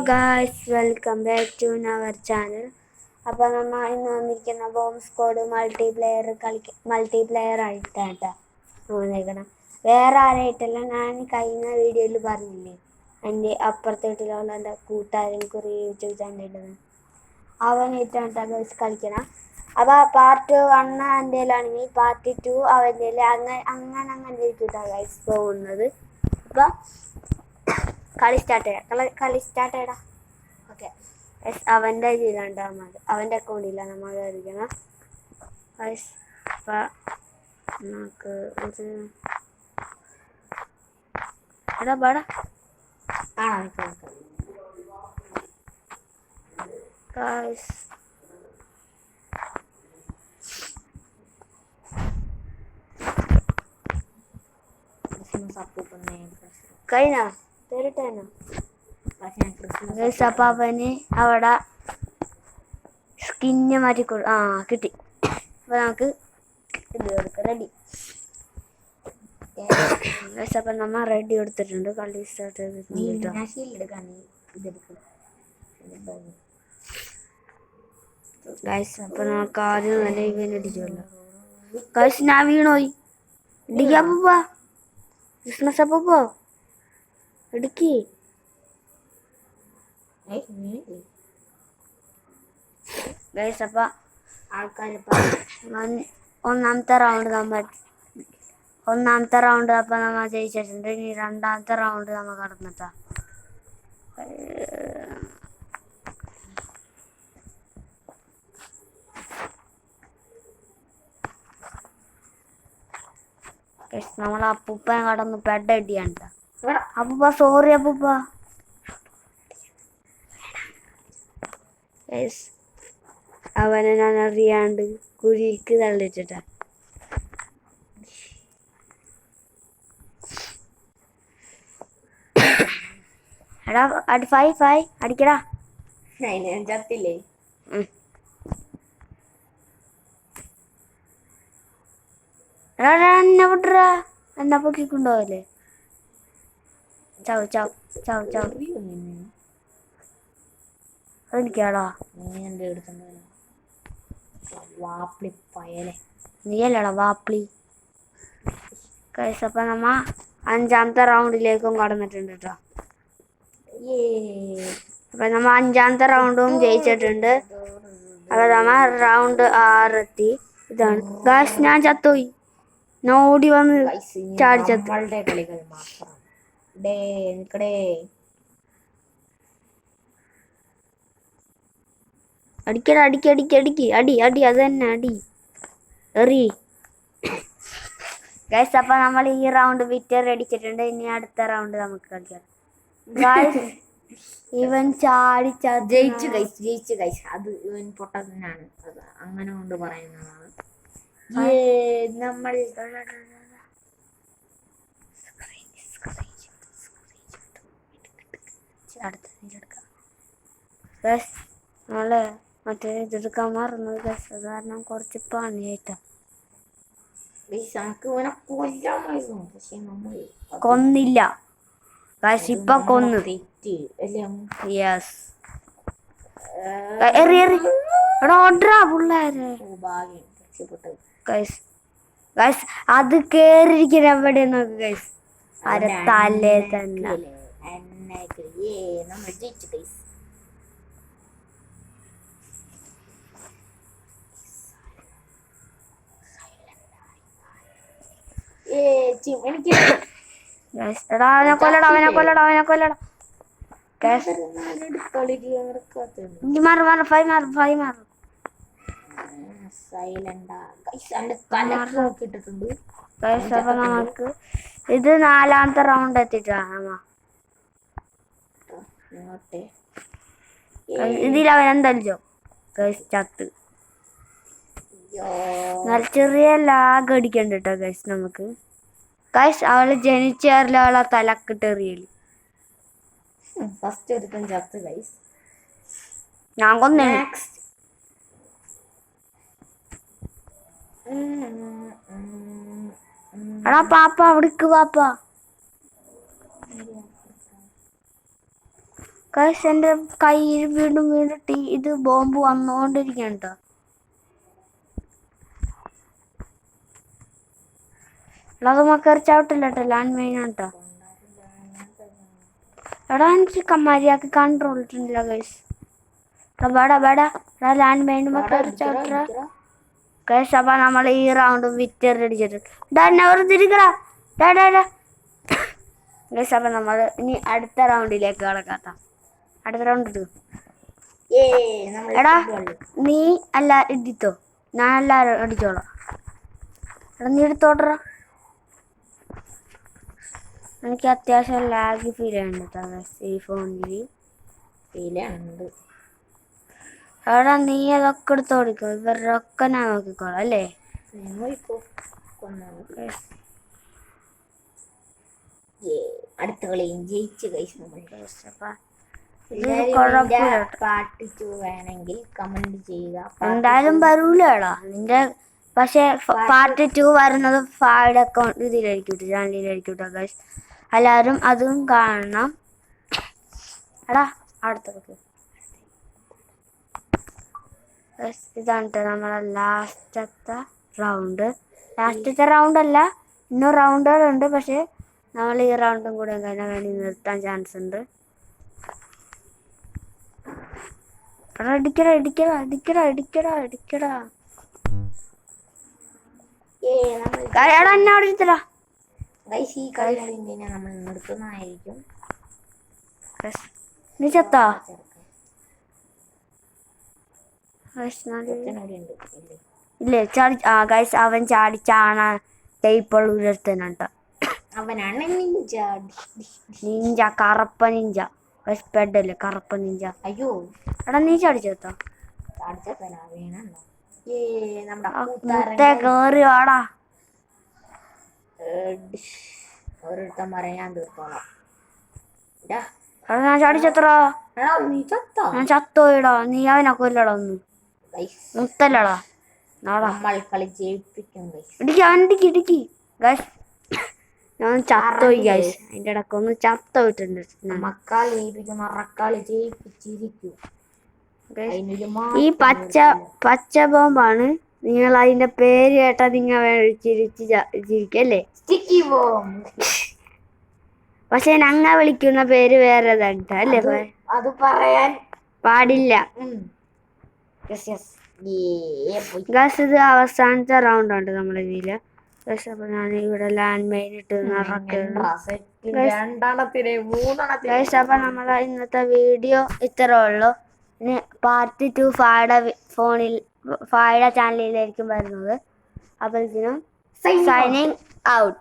Guys, welcome back to our channel. അപ്പോൾ നമ്മൾ ഇന്ന് വന്നിരിക്കുന്ന ബോംബ് സ്ക്വാഡ് മൾട്ടിപ്ലെയർ ആയിട്ടാണ് കേട്ടോ വന്നേക്കണം. വേറെ ആരായിട്ടല്ല, ഞാൻ കഴിഞ്ഞ വീഡിയോയിൽ പറഞ്ഞില്ലേ എൻ്റെ അപ്പുറത്തെ വീട്ടിലുള്ള എൻ്റെ കൂട്ടുകാരൻ കുറേ യൂട്യൂബ് ചാനലിടുന്നത് അവനായിട്ടാണ് കേട്ടോ ഗൈസ് കളിക്കണം. അപ്പോൾ പാർട്ട് 1 എൻ്റെ ആണെങ്കിൽ പാർട്ട് 2 അവൻ്റെ അങ്ങനെ ഇരിക്കും ഗൈസ് പോകുന്നത്. അപ്പോൾ കളി സ്റ്റാർട്ട് ചെയ്യടാ. ഓക്കെ, അവൻ്റെ ഇതിലാണ്ട് അവൻ്റെ അക്കൗണ്ടിലാണ് നമ്മൾ കളിക്കണം. അപ്പം നമുക്ക് എടാ പാടാ കഴിഞ്ഞാ തേരിട്ടേനോ. അപ്പം അവന് അവിടെ സ്കിന്ന് മാറ്റി കിട്ടി. അപ്പം നമുക്ക് ഇത് കൊടുക്കാം, റെഡി. അപ്പം നമ്മൾ റെഡി എടുത്തിട്ടുണ്ട്. കളി സ്റ്റാർട്ട് ചെയ്തിട്ടുണ്ട്. അപ്പം നമുക്ക് ആദ്യം തന്നെ ഇവൻ അടിച്ചല്ലോ. ഗൈസ്, ഞാൻ വീണോയി. ഇടിക്കാ പൂപ്പാ, ബിസിനസ് അപ്പോ ഇടുക്കി. ഗൈസ്, അപ്പം ഒന്നാമത്തെ റൗണ്ട് അപ്പം നമ്മൾ ജയിച്ചിട്ടുണ്ട്. ഇനി രണ്ടാമത്തെ റൗണ്ട് നമ്മൾ കടന്നിട്ടാ. നമ്മൾ അപ്പൂപ്പൻ കടന്ന് പെട്ടടിയാണ്. അപ്പൂപ്പ സോറി അപ്പൂപ്പ. അവനെ ഞാൻ അറിയാണ്ട് കുഴിക്ക് തള്ളിച്ചിട്ടാ. എടാ ഫൈ അടിക്കടാ. ചത്തില്ലേ? എടാ എന്നെ വിട്ടറാ, എന്നെ പൊക്കിക്കൊണ്ടുപോകല്ലേ. അതെനിക്കാടാ. നീയല്ലടാ വാപ്പിളി. അപ്പം നമ്മ 5ാമത്തെ റൗണ്ടിലേക്കും കടന്നിട്ടുണ്ട് കേട്ടോ. അപ്പം നമ്മ 5ാമത്തെ റൗണ്ടും ജയിച്ചിട്ടുണ്ട്. അപ്പം നമ്മ റൗണ്ട് 6 എത്തി. ഇതാണ് ഗായ്സ്, ഞാൻ ചത്തുപോയി. ഞാൻ ഓടി വന്ന് ചാടി ചത്തു. അടിക്കടാ, അടി അത് തന്നെ അടി എറി. ഗൈസ്, അപ്പം നമ്മൾ ഈ റൗണ്ട് വിക്ടറി അടിച്ചിട്ടുണ്ട്. ഇനി അടുത്ത റൗണ്ട് നമുക്ക് കളിക്കാം. ഇവൻ ചാടി ജയിച്ചു ഗൈസ്. അത് ഇവൻ പൊട്ടനാണ്, അത് അങ്ങനെ കൊണ്ട് പറയുന്നതാണ്. നമ്മൾ നമ്മള് മറ്റേ ഇതെടുക്കാൻ മറന്നു ഗൈസ്. അത് കാരണം കുറച്ച് പണിയായിട്ടാ. കൊന്നില്ല ഗൈസ്, ഇപ്പൊ കൊന്നു. യെസ്, ഗൈസ് അത് കേറിയിരിക്കുന്ന എവിടെ നോക്ക് ഗൈസ്, തലേ തന്നെ. അവനെ കൊല്ലടാ. അപ്പൊ നമുക്ക് ഇത് 4ാമത്തെ റൗണ്ട് എത്തിയിട്ടാണ്. ഇതിലവൻ എന്തല്ലോ ഗൈസ് ചത്ത്. നല്ല ചെറിയ ലാഗ് അടിക്കണ്ട കേട്ടോ ഗൈസ് നമുക്ക്. ഗൈസ്, അവള് ജനിച്ചേറില്ല, അവളെ തലക്കിട്ടെറിയല്. ഫസ്റ്റ് ഒരുത്തൻ ചത്ത് ഗൈസ്, ഞാൻ കൊന്നേ. എടാ പാപ്പ അവിടേക്ക് പാപ്പ. ഗൈസ് എൻ്റെ കയ്യിൽ വീണ്ടും വീണ്ടും ഇത് ബോംബ് വന്നുകൊണ്ടിരിക്കുകയാണ് കേട്ടോ. അത് മക്കറി ചവിട്ടില്ല കേട്ടോ, ലാൻഡ് മൈനാണ് കേട്ടോ. എടാ എനിക്ക് മര്യാദക്ക് കൺട്രോൾ ഇട്ടിട്ടില്ല ഗൈസ്. ബേടാ ലാൻഡ് മൈൻ മക്കറി ചവിട്ട ഗൈസ്. അപ്പം നമ്മൾ ഈ റൗണ്ട് വിക്ടറി അടിച്ചിട്ട് ഗൈസ്. അപ്പം നമ്മൾ ഇനി അടുത്ത റൗണ്ടിലേക്ക് കിടക്കാത്ത. അടുത്ത റൗണ്ട് ഇട്ടു. എടാ നീ അല്ല എടുത്തോ, ഞാൻ എല്ലാവരും അടിച്ചോളാം. എടാ നീ എടുത്തോട്ടറ. എനിക്ക് അത്യാവശ്യം ലാഗ് ഫീൽ ചെയ്യുന്നുണ്ട് ഈ ഫോണിൽ. ഫീലുണ്ട്. എടാ നീ അതൊക്കെ എടുത്തോടിക്കോ, ഇവരൊക്കെ ഞാൻ നോക്കിക്കോളാം അല്ലേ. അടുത്ത കളിയും ജയിച്ചു കഴിച്ചു നമ്മൾ. പാർട്ട് 2 വേണമെങ്കിൽ കമന്റ് ചെയ്യുക. എന്തായാലും വരൂലടാ നിന്റെ. പക്ഷെ പാർട്ട് 2 വരുന്നത് ഫായുടെ അക്കൗണ്ട് ഇതിലായിരിക്കും, ചാനലിലായിരിക്കും ഗൈസ്. എല്ലാവരും അതും കാണണം. എടാ അടുത്തൊക്കെ ഇതാണ് നമ്മളെ ലാസ്റ്റത്തെ റൗണ്ട് അല്ല, ഇന്നും റൗണ്ടുകളുണ്ട്. പക്ഷെ നമ്മൾ ഈ റൗണ്ടും കൂടെ കഴിഞ്ഞാൽ വേണ്ടി നിർത്താൻ ചാൻസ് ഉണ്ട്. എടാ ഇടിക്കടാ. എടാ എന്നെ അവിടെ ഇരുത്തല. ഈ കളി നമ്മൾ നിർത്തുന്നതായിരിക്കും. നീ ചത്താ? ഇല്ലേ ഗൈസ്, അവൻ ചാടിച്ചാണ ടൈപ്പുള്ള ഉയർത്തനുണ്ട്. അവനാണ് നിഞ്ച, കറുപ്പ നിഞ്ച. പെഡല്ലേ കറുപ്പ നിഞ്ച. അയ്യോ എടാ നീ ചാടിച്ചെത്താ? കേറി വാടാ. ഓരോരുത്തന്മാരെ ഞാൻ തീർത്തോളാം. ഞാൻ ചാടിച്ചെത്രോ? ഞാൻ ചത്തോയിടാ. നീ അവനെ കൊല്ലടാ. ഒന്നും മുത്തല്ലടാ. നമ്മൾ കളി ജയിപ്പിക്കും. ഇടിക്കി ഗൈസ്. ഞാൻ ചത്തോയി ഗൈസ്. അതിന്റെ ഇടയ്ക്ക് ഒന്ന് ചത്തോയിട്ടുണ്ട്. ഈ പച്ച ബോംബാണ്. നിങ്ങൾ അതിന്റെ പേര് കേട്ടാ നിങ്ങൾ ചിരിക്കല്ലേ. പക്ഷെ ഞങ്ങ വിളിക്കുന്ന പേര് വേറെ അല്ലേ? അത് പറയാൻ പാടില്ല ഗൈസ്. ഇത് അവസാനത്തെ റൗണ്ട് ഉണ്ട് നമ്മളെ ഇതില്. അപ്പൊ ഞാൻ ഇവിടെ ലാൻഡ് മൈൻ ഇട്ട് ഗൈസ്. അപ്പൊ നമ്മളെ ഇന്നത്തെ വീഡിയോ ഇത്രേ ഉള്ളൂ. ഇനി പാർട്ട് 2 ഫായുടെ ചാനലിലായിരിക്കും വരുന്നത്. അപ്പോൾ ഇതിനും സൈനിങ് ഔട്ട്.